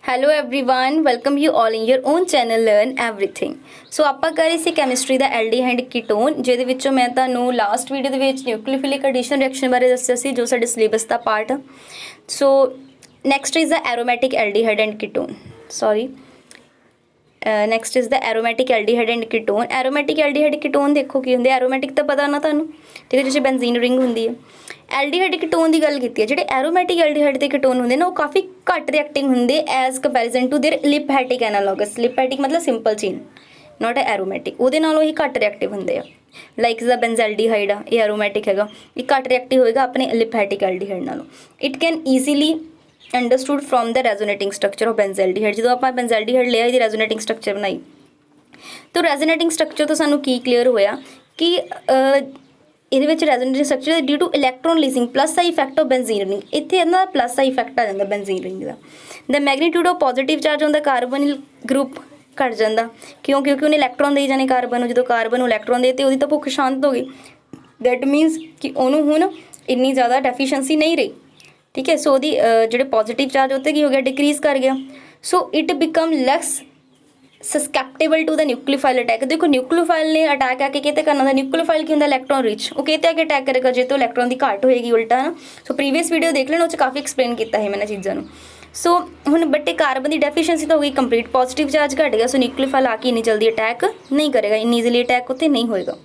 Hello everyone welcome you all in your own channel learn everything. So ਆਪਾਂ ਕਰ ਰਹੇ ਸੀ chemistry ਦਾ aldehyde ਕੀਟੋਨ, ਜਿਹਦੇ ਵਿੱਚੋਂ ਮੈਂ ਤੁਹਾਨੂੰ ਲਾਸਟ ਵੀਡੀਓ ਦੇ ਵਿੱਚ ਨਿਊਕਲੀਓਫਿਲਿਕ ਐਡੀਸ਼ਨ ਰਿਐਕਸ਼ਨ ਬਾਰੇ ਦੱਸਿਆ ਸੀ, ਜੋ ਸਾਡੇ ਸਿਲੇਬਸ ਦਾ ਪਾਰਟ ਆ। So next is the aromatic aldehyde and ketone. Next is the aromatic aldehyde and ketone. Aromatic aldehyde ketone ਦੇਖੋ ਕੀ ਹੁੰਦੇ। ਐਰੋਮੈਟਿਕ ਤਾਂ ਪਤਾ ਨਾ ਤੁਹਾਨੂੰ, ਠੀਕ ਹੈ, ਜਿਸ 'ਚ ਬੈਂਜ਼ੀਨ ਰਿੰਗ ਹੁੰਦੀ ਹੈ। ਐਲਡੀਹਾਈਡ ਕੀਟੋਨ ਦੀ ਗੱਲ ਕੀਤੀ ਹੈ, ਜਿਹੜੇ ਐਰੋਮੈਟਿਕ ਐਲਡੀਹਾਈਡ ਦੇ ਕੀਟੋਨ ਹੁੰਦੇ ਨਾ, ਉਹ ਕਾਫੀ ਘੱਟ ਰਿਐਕਟਿੰਗ ਹੁੰਦੇ ਐਜ਼ ਕੰਪੈਰੀਜ਼ਨ ਟੂ देयर ਲਿਪੈਟਿਕ ਐਨਾਲੋਗਸ। ਲਿਪੈਟਿਕ ਮਤਲਬ ਸਿੰਪਲ ਚੇਨ, ਨਾਟ ਐਰੋਮੈਟਿਕ। ਉਹਦੇ ਨਾਲੋਂ ਇਹ ਘੱਟ ਰਿਐਕਟਿਵ ਹੁੰਦੇ ਆ। ਲਾਈਕ ਦਾ ਬੈਂਜ਼ੈਲਡੀਹਾਈਡ ਆ, ਇਹ ਐਰੋਮੈਟਿਕ ਹੈਗਾ, ਇਹ ਘੱਟ ਰਿਐਕਟਿਵ ਹੋਏਗਾ ਆਪਣੇ ਲਿਪੈਟਿਕ ਐਲਡੀਹਾਈਡ ਨਾਲੋਂ। It can easily understood from the resonating structure of benzaldehyde. ਜਦੋਂ ਆਪਾਂ ਬੈਂਜ਼ੈਲਡੀਹਾਈਡ ਲਿਆ, ਇਹਦੀ ਰੈਜ਼ੋਨੇਟਿੰਗ ਸਟਰਕਚਰ ਬਣਾਈ, ਤਾਂ ਰੈਜ਼ੋਨੇਟਿੰਗ ਸਟਰਕਚਰ ਤੋਂ ਸਾਨੂੰ ਕੀ ਕਲੀਅਰ ਹੋਇਆ ਕਿ ਇਹਦੇ ਵਿੱਚ resonating structure due to electron releasing plus I effect of benzene ring. ਇੱਥੇ ਇਹਦਾ ਪਲੱਸ ਆਈ ਇਫੈਕਟ ਆ ਜਾਂਦਾ ਬੈਂਜ਼ੀਨ ਰਿੰਗ ਦਾ। The magnitude of positive charge ਹੁੰਦਾ ਕਾਰਬਨ ਗਰੁੱਪ ਘਟ ਜਾਂਦਾ, ਕਿਉਂਕਿ ਉਹਨੇ ਇਲੈਕਟ੍ਰੋਨ ਦੇਈ ਜਾਣੇ ਕਾਰਬਨ ਨੂੰ। ਜਦੋਂ ਕਾਰਬਨ ਨੂੰ ਇਲੈਕਟ੍ਰੋਨ ਦੇ ਤੇ ਉਹਦੀ ਤਾਂ ਭੁੱਖ ਸ਼ਾਂਤ ਹੋ ਗਈ। ਦੈਟ ਮੀਨਸ ਕਿ ਉਹਨੂੰ ਹੁਣ ਇੰਨੀ ਜ਼ਿਆਦਾ ਡੈਫੀਸ਼ੀਐਂਸੀ ਨਹੀਂ ਰਹੀ, ਠੀਕ ਹੈ। ਸੋ ਉਹਦੀ ਜਿਹੜੇ ਪੋਜ਼ੀਟਿਵ ਚਾਰਜ ਉੱਤੇ ਕੀ ਹੋ ਗਿਆ, ਡਿਕਰੀਜ਼ ਕਰ ਗਿਆ। So it become less susceptible to the nucleophile attack. ਦੇਖੋ ਨਿਊਕਲੀਓਫਾਈਲ ਨੇ ਅਟੈਕ ਆ ਕੇ ਕਿਤੇ ਕਰਨਾ ਹੁੰਦਾ। ਨਿਊਕਲੀਓਫਾਈਲ ਕੀ ਹੁੰਦਾ, ਇਲੈਕਟ੍ਰੋਨ ਰਿਚ, ਉਹ ਕਿਤੇ ਆ ਕੇ ਅਟੈਕ ਕਰੇਗਾ ਜੇ ਤੋਂ ਇਲੈਕਟ੍ਰੋਨ ਦੀ ਘਾਟ ਹੋਏਗੀ ਉਲਟਾ ਨਾ। ਸੋ ਪ੍ਰੀਵੀਅਸ ਵੀਡੀਓ ਦੇਖ ਲੈਣਾ, ਉਹ 'ਚ ਕਾਫੀ ਐਕਸਪਲੇਨ ਕੀਤਾ ਹੈ ਮੈंने ਚੀਜ਼ਾਂ ਨੂੰ। ਸੋ ਹੁਣ ਬਟ ਕਾਰਬਨ ਦੀ ਡੈਫੀਸ਼ੀਐਂਸੀ ਤਾਂ ਹੋ ਗਈ ਕੰਪਲੀਟ, ਪੋਜ਼ੀਟਿਵ ਚਾਰਜ ਘਟ ਗਿਆ। ਸੋ ਨਿਊਕਲੀਓਫਾਈਲ ਆ ਕੇ ਇੰਨੀ ਜਲਦੀ ਅਟੈਕ ਨਹੀਂ ਕਰੇਗਾ, ਇੰਨੀ ਈਜ਼ੀਲੀ ਅਟੈਕ ਉੱਤੇ ਨਹੀਂ ਹੋਏਗਾ,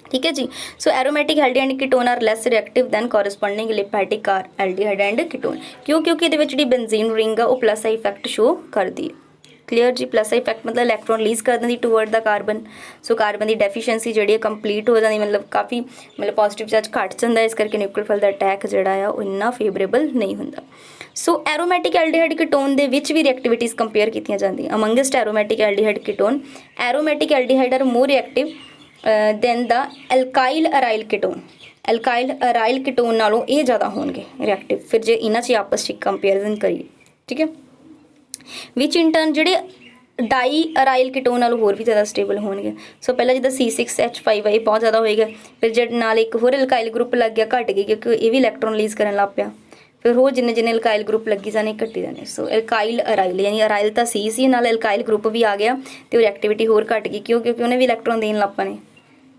ਠੀਕ ਹੈ ਜੀ। So aromatic aldehyde and ketone are less reactive than corresponding aliphatic are aldehyde and ketone. ਕਿਉਂਕਿ ਇਹਦੇ ਵਿੱਚ ਜਿਹੜੀ ਬੈਂਜ਼ੀਨ ਰਿੰਗ ਆ ਉਹ ਪਲੱਸ ਆਈ ਇਫੈਕਟ ਸ਼ੋ ਕਰਦੀ ਹੈ। ਕਲੀਅਰ ਜੀ। ਪਲੱਸ ਆਈ ਇਫੈਕਟ ਮਤਲਬ ਇਲੈਕਟ੍ਰੋਨ ਰਿਲੀਜ਼ ਕਰ ਦਿੰਦੀ ਟੂਵਰਡ ਦਾ ਕਾਰਬਨ। ਸੋ ਕਾਰਬਨ ਦੀ ਡੈਫੀਸ਼ੀਐਂਸੀ ਜਿਹੜੀ ਹੈ ਕੰਪਲੀਟ ਹੋ ਜਾਂਦੀ, ਮਤਲਬ ਕਾਫੀ ਪੋਜ਼ੀਟਿਵ ਚਾਰਜ ਘੱਟ ਜਾਂਦਾ। ਇਸ ਕਰਕੇ ਨਿਊਕਲੀਓਫਾਈਲ ਦਾ ਅਟੈਕ ਜਿਹੜਾ ਆ ਉਹ ਇੰਨਾ ਫੇਵਰੇਬਲ ਨਹੀਂ ਹੁੰਦਾ। ਸੋ ਐਰੋਮੈਟਿਕ ਐਲਡੀਹਾਈਡ ਕੀਟੋਨ ਦੇ ਵਿੱਚ ਵੀ ਰਿਐਕਟੀਵਿਟੀਜ਼ ਕੰਪੇਅਰ ਕੀਤੀਆਂ ਜਾਂਦੀਆਂ। Amongst aromatic aldehyde ketone, aromatic aldehyde are more reactive than the alkyl aryl ketone. Alkyl aryl ketone ਨਾਲੋਂ ਇਹ ਜ਼ਿਆਦਾ ਹੋਣਗੇ ਰਿਐਕਟਿਵ, ਫਿਰ ਜੇ ਇਹਨਾਂ 'ਚ ਆਪਸ 'ਚ ਕੰਪੇਰੀਜ਼ਨ ਕਰੀਏ, ਠੀਕ ਹੈ। ਵਿਚ ਇਨ ਟਰਨ ਜਿਹੜੇ ਡਾਈ ਅਰਾਈਲ ਕੀਟੋਨ ਨਾਲੋਂ ਹੋਰ ਵੀ ਜ਼ਿਆਦਾ ਸਟੇਬਲ ਹੋਣਗੇ। ਸੋ ਪਹਿਲਾਂ ਜਿੱਦਾਂ C6H5 ਇਹ ਬਹੁਤ ਜ਼ਿਆਦਾ ਹੋਏਗਾ, ਫਿਰ ਜਦ ਨਾਲ ਇੱਕ ਹੋਰ ਅਲਕਾਈਲ ਗਰੁੱਪ ਲੱਗ ਗਿਆ ਘਟ ਗਈ, ਕਿਉਂਕਿ ਇਹ ਵੀ ਇਲੈਕਟ੍ਰੋਨ ਰਿਲੀਜ਼ ਕਰਨ ਲੱਗ ਪਿਆ। ਫਿਰ ਹੋਰ ਜਿੰਨੇ ਅਲਕਾਈਲ ਗਰੁੱਪ ਲੱਗੀ ਜਾਣੇ ਘਟੀ ਜਾਣੇ। ਸੋ ਅਲਕਾਈਲ ਅਰਾਈਲ ਯਾਨੀ ਅਰਾਈਲ ਤਾਂ ਸੀ ਨਾਲ ਅਲਕਾਈਲ ਗਰੁੱਪ ਵੀ ਆ ਗਿਆ ਅਤੇ ਉਹ ਰਿਐਕਟੀਵਿਟੀ ਹੋਰ ਘਟ ਗਈ, ਕਿਉਂਕਿ ਉਹਨੇ ਵੀ ਇਲੈਕਟ੍ਰੋਨ ਦੇਣ ਲੱਗ ਪਏ।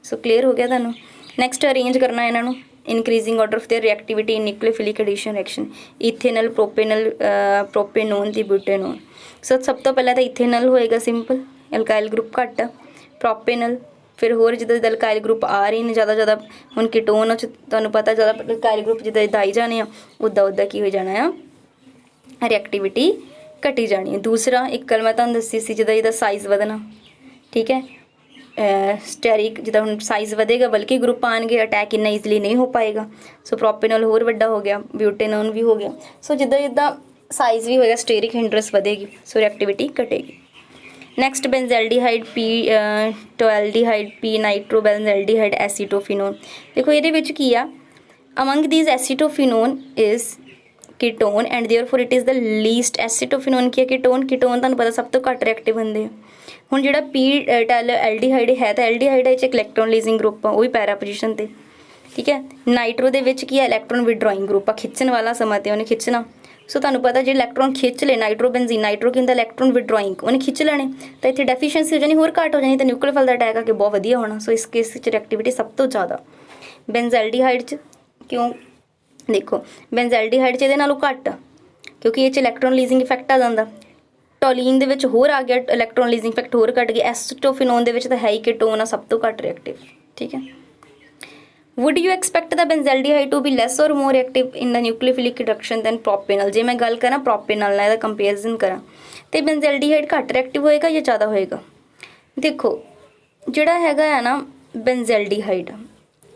ਸੋ ਕਲੀਅਰ ਹੋ ਗਿਆ ਤੁਹਾਨੂੰ। ਨੈਕਸਟ ਅਰੇਂਜ ਕਰਨਾ ਇਹਨਾਂ ਨੂੰ increasing order of their reactivity in nucleophilic addition reaction. Ethanal, propanone ਤੇ ਬੂਟੇਨੋਨ। ਸੋ ਸਭ ਤੋਂ ਪਹਿਲਾਂ ਤਾਂ ਇਥੇਨਲ ਹੋਏਗਾ ਸਿੰਪਲ, ਅਲਕਾਈਲ ਗਰੁੱਪ ਘੱਟ, ਪ੍ਰੋਪੇਨਲ, ਫਿਰ ਹੋਰ ਜਿੱਦਾਂ ਜਿੱਦਾਂ ਅਲਕਾਈਲ ਗਰੁੱਪ ਆ ਰਹੇ ਨੇ ਜ਼ਿਆਦਾ ਹੁਣ ਕੀਟੋਨ 'ਚ ਤੁਹਾਨੂੰ ਪਤਾ ਜ਼ਿਆਦਾ ਅਲਕਾਈਲ ਗਰੁੱਪ ਜਿੱਦਾਂ ਜਿੱਦਾਂ ਆਈ ਜਾਣੇ ਆ ਉੱਦਾਂ ਕੀ ਹੋ ਜਾਣਾ ਆ, ਰਿਐਕਟੀਵਿਟੀ ਘਟੀ ਜਾਣੀ ਹੈ। ਦੂਸਰਾ ਇੱਕ ਗੱਲ ਮੈਂ ਤੁਹਾਨੂੰ ਦੱਸੀ ਸੀ, ਜਿੱਦਾਂ ਸਾਈਜ਼ ਵਧਣਾ, ਠੀਕ ਹੈ। ਸਟੈਰਿਕ ਜਿੱਦਾਂ ਹੁਣ ਸਾਈਜ਼ ਵਧੇਗਾ ਬਲਕਿ ਗਰੁੱਪ ਆਉਣਗੇ, ਅਟੈਕ ਇੰਨਾ ਈਜ਼ੀਲੀ ਨਹੀਂ ਹੋ ਪਾਏਗਾ। ਸੋ ਪ੍ਰੋਪੇਨਲ ਹੋਰ ਵੱਡਾ ਹੋ ਗਿਆ, ਬਿਊਟੇਨੋਨ ਵੀ ਹੋ ਗਿਆ। ਸੋ ਜਿੱਦਾਂ ਸਾਈਜ਼ ਵੀ ਹੋਏਗਾ, ਸਟੇਰਿਕ ਹਿੰਡਰੈਂਸ ਵਧੇਗੀ, ਸੋ ਰਿਐਕਟੀਵਿਟੀ ਘਟੇਗੀ। ਨੈਕਸਟ ਬੈਂਜ਼ੈਲਡੀਹਾਈਡ, ਟੋਐਲਡੀਹਾਈਡ, ਨਾਈਟ੍ਰੋ ਬੈਂਜ਼ੈਲਡੀਹਾਈਡ, ਐਸੀਟੋਫਿਨੋਨ। ਦੇਖੋ ਇਹਦੇ ਵਿੱਚ ਕੀ ਆ, among these acetophenone is ketone and therefore it is the least. Acetophenone ਕੀ ਹੈ, ਕੀਟੋਨ ਤੁਹਾਨੂੰ ਪਤਾ ਸਭ ਤੋਂ ਘੱਟ ਰਿਐਕਟਿਵ ਹੁੰਦੇ ਆ। ਹੁਣ ਜਿਹੜਾ ਐਲਡੀਹਾਈਡ ਹੈ ਤਾਂ ਐਲਡੀਹਾਈਡ ਵਿੱਚ ਇੱਕ ਇਲੈਕਟ੍ਰੋਨ ਰਿਲੀਜ਼ਿੰਗ ਗਰੁੱਪ ਆ, ਉਹ ਵੀ ਪੈਰਾ ਪੋਜੀਸ਼ਨ 'ਤੇ, ਠੀਕ ਹੈ। ਨਾਈਟ੍ਰੋ ਦੇ ਵਿੱਚ ਕੀ ਹੈ, ਇਲੈਕਟ੍ਰੋਨ ਵਿਡਰਾਇੰਗ ਗਰੁੱਪ ਆ, ਖਿੱਚਣ ਵਾਲਾ ਸਮਾਂ 'ਤੇ ਉਹਨੇ ਖਿੱਚਣਾ। ਸੋ ਤੁਹਾਨੂੰ ਪਤਾ ਜੇ ਇਲੈਕਟ੍ਰੋਨ ਖਿੱਚ ਲੈ, ਨਾਈਟ੍ਰੋ ਬੈਂਜ਼ੀਨ, ਨਾਈਟ੍ਰੋ ਕੀ ਹੁੰਦਾ, ਇਲੈਕਟ੍ਰੋਨ ਵਿਡਰਾਇੰਗ, ਉਹਨੇ ਖਿੱਚ ਲੈਣੇ, ਤਾਂ ਇੱਥੇ ਡੈਫੀਸ਼ੀਐਂਸੀ ਹੋ ਜਾਣੀ, ਹੋਰ ਘੱਟ ਹੋ ਜਾਣੀ, ਤਾਂ ਨਿਊਕਲੀਓਫਾਈਲ ਦਾ ਅਟੈਕ ਆ ਕੇ ਬਹੁਤ ਵਧੀਆ ਹੋਣਾ। ਸੋ ਇਸ ਕੇਸ ਵਿੱਚ ਰਿਐਕਟੀਵਿਟੀ ਸਭ ਤੋਂ ਜ਼ਿਆਦਾ ਬੈਂਜ਼ੈਲਡੀਹਾਈਡ 'ਚ। ਕਿਉਂ ਦੇਖੋ ਬੈਂਜ਼ੈਲਡੀਹਾਈਡ 'ਚ ਇਹਦੇ ਨਾਲੋਂ ਘੱਟ, ਕਿਉਂਕਿ ਇਹ 'ਚ ਇਲੈਕਟ੍ਰੋਨ ਰਿਲੀਜ਼ਿੰਗ ਇਫੈਕਟ ਆ ਜਾਂਦਾ। ਟੋਲੀਨ ਦੇ ਵਿੱਚ ਹੋਰ ਆ ਗਿਆ ਇਲੈਕਟ੍ਰੋਨ ਰਿਲੀਜ਼ਿੰਗ ਇਫੈਕਟ, ਹੋਰ ਘੱਟ ਗਿਆ। ਐਸੀਟੋਫਿਨੋਨ ਦੇ ਵਿੱਚ ਤਾਂ ਹੈ ਹੀ ਕੀਟੋਨ ਆ ਸਭ ਤੋਂ ਘੱਟ ਰਿਐਕਟਿਵ, ਠੀਕ ਹੈ। Would you expect the benzaldehyde to be less or more active in the nucleophilic reduction than propanal. ਜੇ ਮੈਂ ਗੱਲ ਕਰਾਂ ਪ੍ਰੋਪੇਨਲ ਨਾਲ ਇਹਦਾ ਕੰਪੇਰੀਜ਼ਨ ਕਰਾਂ ਤਾਂ ਬੈਂਜ਼ੈਲਡੀਹਾਈਡ ਘੱਟ ਰਿਐਕਟਿਵ ਹੋਏਗਾ ਜਾਂ ਜ਼ਿਆਦਾ ਹੋਏਗਾ। ਦੇਖੋ ਜਿਹੜਾ ਹੈਗਾ ਆ ਨਾ ਬੈਂਜ਼ੈਲਡੀਹਾਈਡ,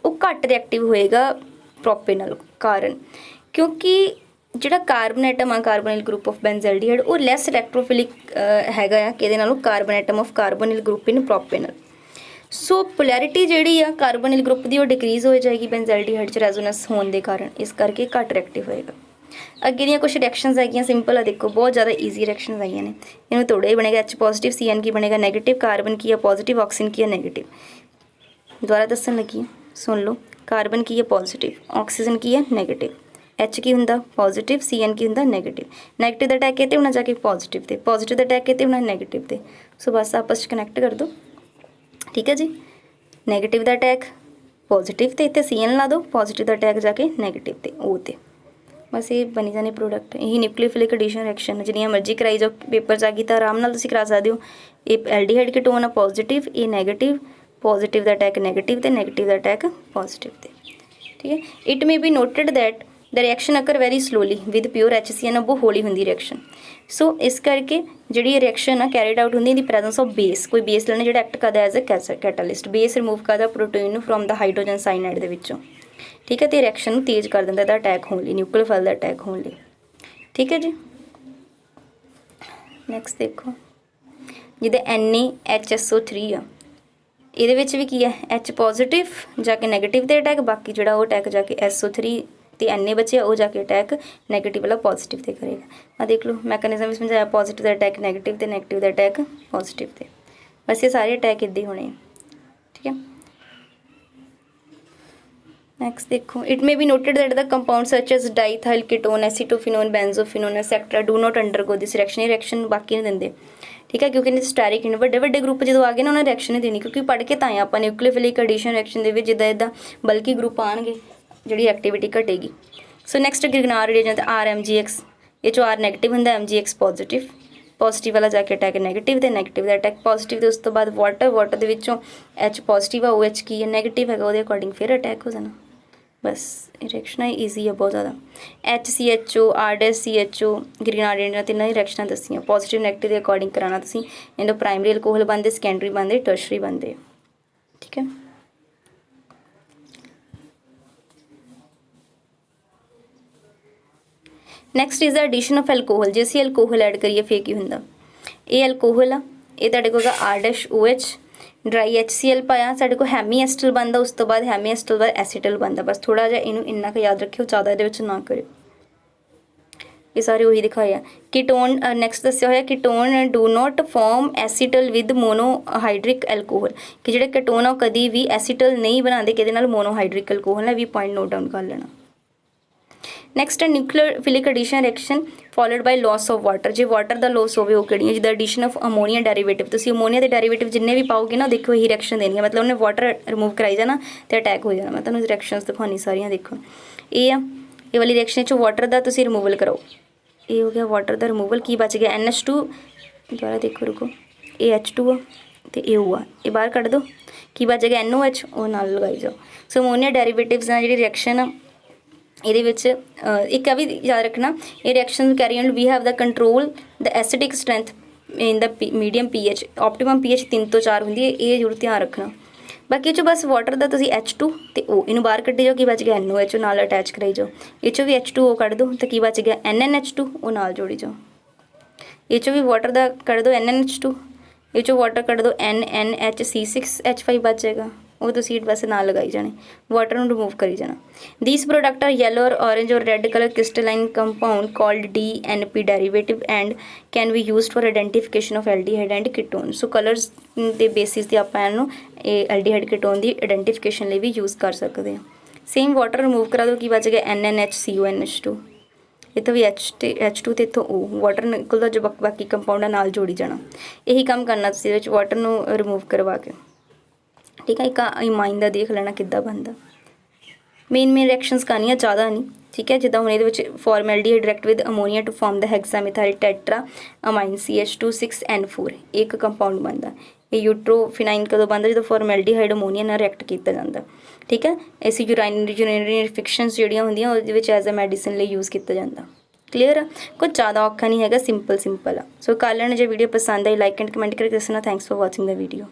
ਉਹ ਘੱਟ ਰਿਐਕਟਿਵ ਹੋਏਗਾ ਪ੍ਰੋਪੇਨਲ ਕਾਰਨ, ਕਿਉਂਕਿ ਜਿਹੜਾ ਕਾਰਬਨ ਐਟਮ ਆ, ਕਾਰਬੋਨਿਲ ਗਰੁੱਪ ਆਫ ਬੈਂਜ਼ੈਲਡੀਹਾਈਡ, ਉਹ ਲੈਸ ਇਲੈਕਟ੍ਰੋਫਿਲਿਕ ਹੈਗਾ ਆ ਕਿਹਦੇ ਨਾਲੋਂ, carbon atom of carbonyl group in propanal. So polarity ਜਿਹੜੀ ਆ ਕਾਰਬੋਨਿਲ ਗਰੁੱਪ ਦੀ ਉਹ ਡਿਕਰੀਜ਼ ਹੋ ਜਾਏਗੀ ਬੈਂਜ਼ੈਲਡੀਹਾਈਡ 'ਚ ਰੈਜ਼ੋਨੈਂਸ ਹੋਣ ਦੇ ਕਾਰਨ, ਇਸ ਕਰਕੇ ਘੱਟ ਰਿਐਕਟਿਵ ਹੋਏਗਾ। ਅੱਗੇ ਦੀਆਂ ਕੁਛ ਰਿਐਕਸ਼ਨਸ ਹੈਗੀਆਂ ਸਿੰਪਲ ਆ, ਦੇਖੋ ਬਹੁਤ ਜ਼ਿਆਦਾ ਈਜ਼ੀ ਰਿਐਕਸ਼ਨਸ ਆਈਆਂ ਨੇ। ਇਹਨੂੰ ਤੋੜਾ ਹੀ ਬਣੇਗਾ, H ਪੋਜ਼ੀਟਿਵ CN ਕੀ ਬਣੇਗਾ ਨੈਗੇਟਿਵ, ਕਾਰਬਨ ਕੀ ਹੈ ਪੋਜ਼ੀਟਿਵ, ਆਕਸੀਜਨ ਕੀ ਹੈ ਨੈਗੇਟਿਵ। ਦੁਬਾਰਾ ਦੱਸਣ ਲੱਗੀ, ਸੁਣ ਲਓ। ਕਾਰਬਨ ਕੀ ਹੈ ਪੋਜ਼ੀਟਿਵ, ਆਕਸੀਜਨ ਕੀ ਹੈ ਨੈਗੇਟਿਵ। एच की हुंदा पॉजिटिव, CN की हुंदा नैगेटिव। नैगेटिव का अटैक किते होना जाके पॉजिटिव ते, पॉजिटिव का अटैक किते होना नैगेटिव ते। सो बस आपस कनैक्ट कर दो, ठीक है जी। नैगेटिव का अटैक पॉजिटिव ते, इत्थे CN ला दो, पॉजिटिव का अटैक जाके नैगेटिव ते O ते। बस ये बनी जाने प्रोडक्ट। यही न्यूक्लियोफिलिक एडिशन रिएक्शन जिन्नियां मर्जी कराई जाओ, पेपर च आ गई तो आराम नाल तुसीं करा सकदे हो। ये एल्डिहाइड कीटोन आ पॉजिटिव, ये नैगेटिव, पॉजिटिव का अटैक नैगेटिव ते, नैगेटिव का अटैक पॉजिटिव ते, ठीक है। It may be noted that the reaction occur very slowly with pure HCN, बहुत हौली होंगी रिएक्शन। सो इस करके जी रिएक्शन आ कैरिड आउट होंगी in the presence of base, कोई बेस लेना जो एक्ट करता as a catalyst. Base remove करता proton from the hydrogen cyanide के विचों, ठीक है। तो रिएक्शन तेज कर देंगे अटैक होने लिए, न्यूक्लियोफाइल का अटैक होने लिए, ठीक है जी। नैक्सट देखो जिदा NaHSO3 आ, ये भी की है H पॉजिटिव जाके नैगेटिव ते अटैक, बाकी जो अटैक जाके SO3 ते Na बचे वो जाके अटैक नैगेटिव वाला पॉजिटिव ते करेगा। आ देख लो मैकेनिज्म भी समझाया, पॉजिटिव का अटैक नैगेटिव ते, नैगेटिव का अटैक पॉजिटिव ते। बस ये सारे अटैक इद्दां ही होने, ठीक है। नैक्सट देखो it may be noted that the compound such as diethyl ketone, acetophenone, benzophenone et cetera do not undergo this reaction. ये रिएक्शन बाकी नहीं देंगे, ठीक है, क्योंकि इन्हें स्टैरिक इन बड़े बड़े ग्रुप जो आ गए ना उन्हें रिएक्शन नहीं देनी, क्योंकि पढ़ के ताएं आप न्यूक्लियोफिलिक एडिशन रिएक्शन के जिदा इदा बल्कि ग्रुप आएंगे जी एक्टिविटी घटेगी। सो नैक्सट गिरगनार रिएजेंट RMgX, ये जो R नैगेटिव होंगे, MgX पॉजिटिव, पॉजिटिव वाला जाके अटैक नैगेटिव ते, नैगेटिव का अटैक पॉजिटिव ते। उस तो बाद वाटर, वाटर के विचों H पॉजिटिव आ, OH की है नैगेटिव है, वो अकॉर्डिंग फिर अटैक हो जाना। बस रिएक्शन ईजी है बहुत ज़्यादा। HCHO, R-CHO गिरगनार तीनों ही रिएक्शन दसियाँ, पॉजिटिव नैगेटिव के अकॉर्डिंग कराना तुसीं। इन्हों प्राइमरी अल्कोहल बनते, सैकेंडरी बनते, टर्शरी बनते, ठीक है। Next is the addition of alcohol. जे असीं एल्कोहल ऐड करिए फिर की हुंदा, ये एल्कोहल आ, ये तुहाडे कोल R-OH, ड्राई HCl पाया, साडे कोल हैमी एस्टल बनता, उस तो बाद हैमी एस्टल बाद एसीटल बनता। बस थोड़ा जिहा इनू इन्ना क याद रखियो, ज़्यादा इहदे विच ना करियो। ये सारे वही दिखाए हैं। कीटोन नैक्सट दस्सिया होया, ketone do not form acetal with monohydric alcohol, कि जिहड़े कीटोन आ कभी भी एसीटल नहीं बनाते किहदे नाल, मोनोहाइड्रिक एल्कोहल है। भी पॉइंट नोट डाउन कर लेना। नैक्सट है nucleophilic addition reaction followed by loss of water. जो वाटर का लॉस होवे वो किहड़ियां, जिद्दां एडिशन ऑफ अमोनीया डेरीवेटिव। तुसीं अमोनीया के डेरीवेटिव जिन्ने भी पाओगे ना, देखो यही रिएक्शन देनी है, मतलब उन्हें वाटर रिमूव कराई जाना तो अटैक हो जाना। मैं तुहानूं रिएक्शनस दिखानी सारियां, देखो ये वाली रिएक्शन चो वाटर का तुसीं रिमूवल कराओ, ये हो गया वाटर का रिमूवल, की बच गया NH2, दोबारा देखो रुको, ये H2 आ तो ये O आ, ये बाहर कढ़ दो, की बच गया NOH, वो नाल लगाई जाओ। सो अमोनीया डेरीवेटिव्स नाल जिहड़ी रिएक्शन आ ये एक भी याद रखना, ये reaction carry on we have the control the acidic strength in the medium pH, optimum pH 3 तो 4 होंगी है, ये जरूर ध्यान रखना। बाकी चो बस वाटर का तुसीं H2 तो O इनू बाहर कड्ढी जाओ, की बच गया NOH, नाल अटैच कराई जाओ। ये चो भी H2O कढ़ दो तो की बच गया NNH2, वो नाल जोड़ी जाओ। ये चो भी वाटर का कढ़ दो NNH2, ये चो वाटर कढ़ दो NNHC6H5 बच जाएगा, वो तो सीट बस ना लगाई जाने, वाटर में रिमूव करी जाना। दीज प्रोडक्ट आर येलो और ऑरेंज और red colour crystalline compound called DNP derivative and can be used for identification of aldehyde and ketone. So colours के बेसिस ते आपां इहनूं एल्डिहाइड कीटोन की आइडेंटिफिकेशन लिए भी यूज़ कर सकते हैं। सेम वाटर रिमूव करा दो, की बच गया NNHCONH2, इतों भी H2 तो इतों O, वाटर निकलता जो बाकी कंपाउंड नाल जोड़ी जाना। यही काम करना तुसीं वाटर नूं रिमूव करवा के, ठीक है। एक इमाइन का देख लेना किद्दां बनता। मेन रिएक्शनस करनियां ज़्यादा नहीं, ठीक है। जिद्दां हुण इहदे विच formaldehyde react with ammonia to form the hexamethyl tetra amine CH2 6N4, एक कंपाउंड बनता। ये यूट्रोफिनाइन कदों बनता, जो फॉर्मैल्डिहाइड अमोनीया नाल रिएक्ट किया जाता, ठीक है। इस यूरिनरी इन्फेक्शनस जिहड़ियां हुंदियां उहदे विच एज अ मैडिसिन लिए यूज़ किया जाता। क्लीयर आ, कुछ ज़्यादा औखा नहीं है, सिंपल आ। सो कर लेना। जो वीडियो पसंद आई लाइक एंड कमेंट करके दसना। Thanks for watching the video.